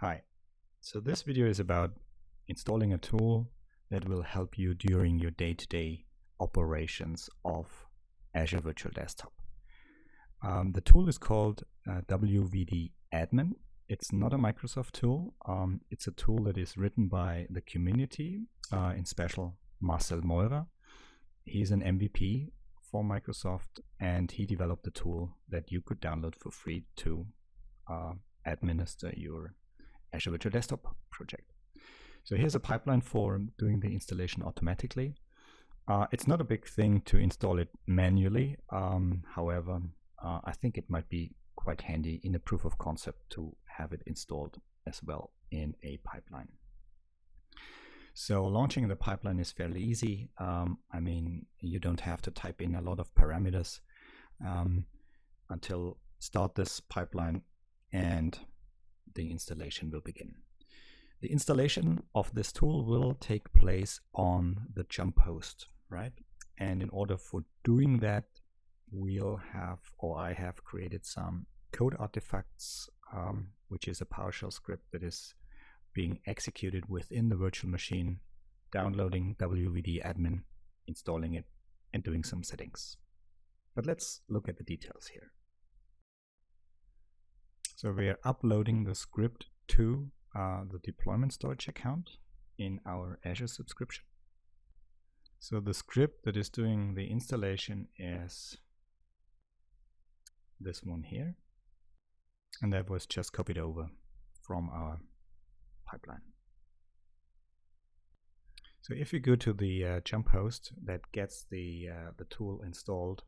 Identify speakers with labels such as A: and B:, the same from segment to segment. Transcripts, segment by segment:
A: Hi, so this video is about installing a tool that will help you during your day-to-day operations of Azure Virtual Desktop. The tool is called WVD Admin. It's not a Microsoft tool. It's a tool that is written by the community, in special Marcel Meurer. He's an MVP for Microsoft, and he developed a tool that you could download for free to administer your Azure Virtual Desktop project. So here's a pipeline for doing the installation automatically. It's not a big thing to install it manually. However, I think it might be quite handy in a proof of concept to have it installed as well in a pipeline. So launching the pipeline is fairly easy. I mean, you don't have to type in a lot of parameters until start this pipeline, and the installation will begin. The installation of this tool will take place on the jump host, right? And in order for doing that, I have created some code artifacts, which is a PowerShell script that is being executed within the virtual machine, downloading WVD Admin, installing it, and doing some settings. But let's look at the details here. So we are uploading the script to the deployment storage account in our Azure subscription. So the script that is doing the installation is this one here, and that was just copied over from our pipeline. So if you go to the jump host that gets the tool installed,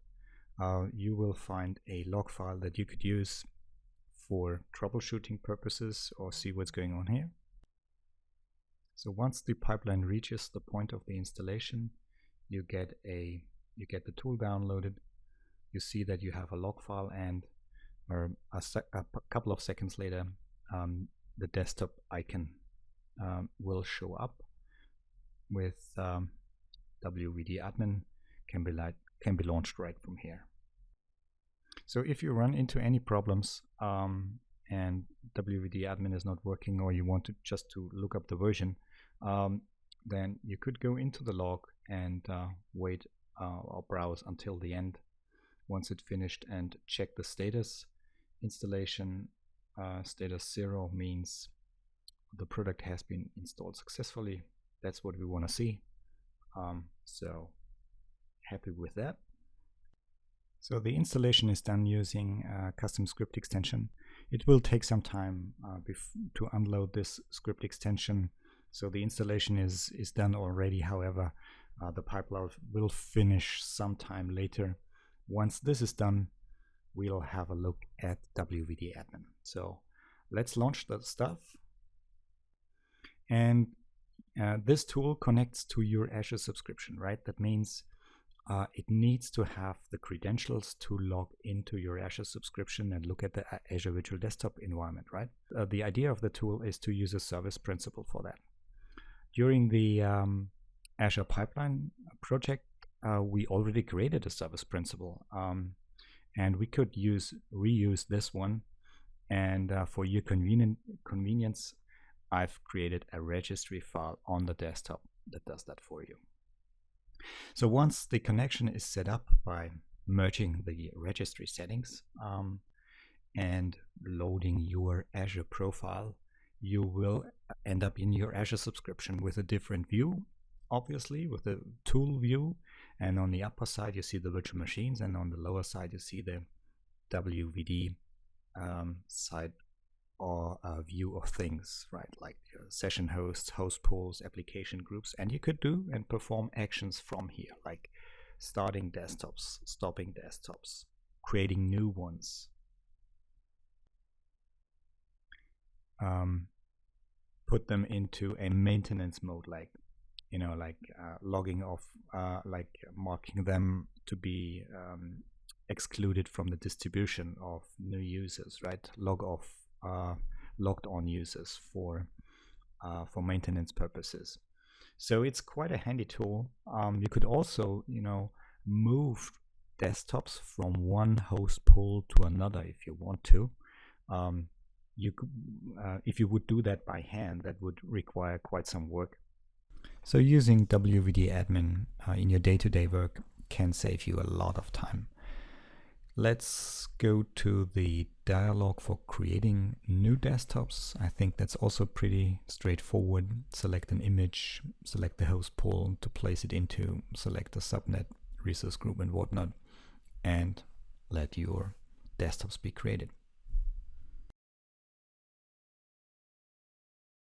A: you will find a log file that you could use for troubleshooting purposes or see what's going on here. So once the pipeline reaches the point of the installation, you get the tool downloaded. You see that you have a log file, and a couple of seconds later, the desktop icon will show up with WVD Admin can be launched right from here. So if you run into any problems and WVD Admin is not working, or you want to just look up the version, then you could go into the log and wait or browse until the end. Once it's finished, and check the status. Installation status 0 means the product has been installed successfully. That's what we want to see. So happy with that. So the installation is done using a custom script extension. It will take some time to unload this script extension. So the installation is done already. However, the pipeline will finish sometime later. Once this is done, we'll have a look at WVD Admin. So let's launch the stuff. And this tool connects to your Azure subscription, right? That means it needs to have the credentials to log into your Azure subscription and look at the Azure Virtual Desktop environment, right? The idea of the tool is to use a service principal for that. During the Azure Pipeline project, we already created a service principal, and we could reuse this one. And for your convenience, I've created a registry file on the desktop that does that for you. So once the connection is set up by merging the registry settings and loading your Azure profile, you will end up in your Azure subscription with a different view, obviously with the tool view. And on the upper side, you see the virtual machines, and on the lower side, you see the WVD side or view of things, right? Like session hosts, host pools, application groups, and you could do and perform actions from here, like starting desktops, stopping desktops, creating new ones, put them into a maintenance mode, like logging off, like marking them to be excluded from the distribution of new users, right? Log off logged on users for maintenance purposes. So it's quite a handy tool. You could also move desktops from one host pool to another if you want to. you could, if you would do that by hand, that would require quite some work. So using WVD Admin in your day-to-day work can save you a lot of time. Let's go to the dialog for creating new desktops. I think that's also pretty straightforward. Select an image, select the host pool to place it into, select a subnet, resource group and whatnot, and let your desktops be created.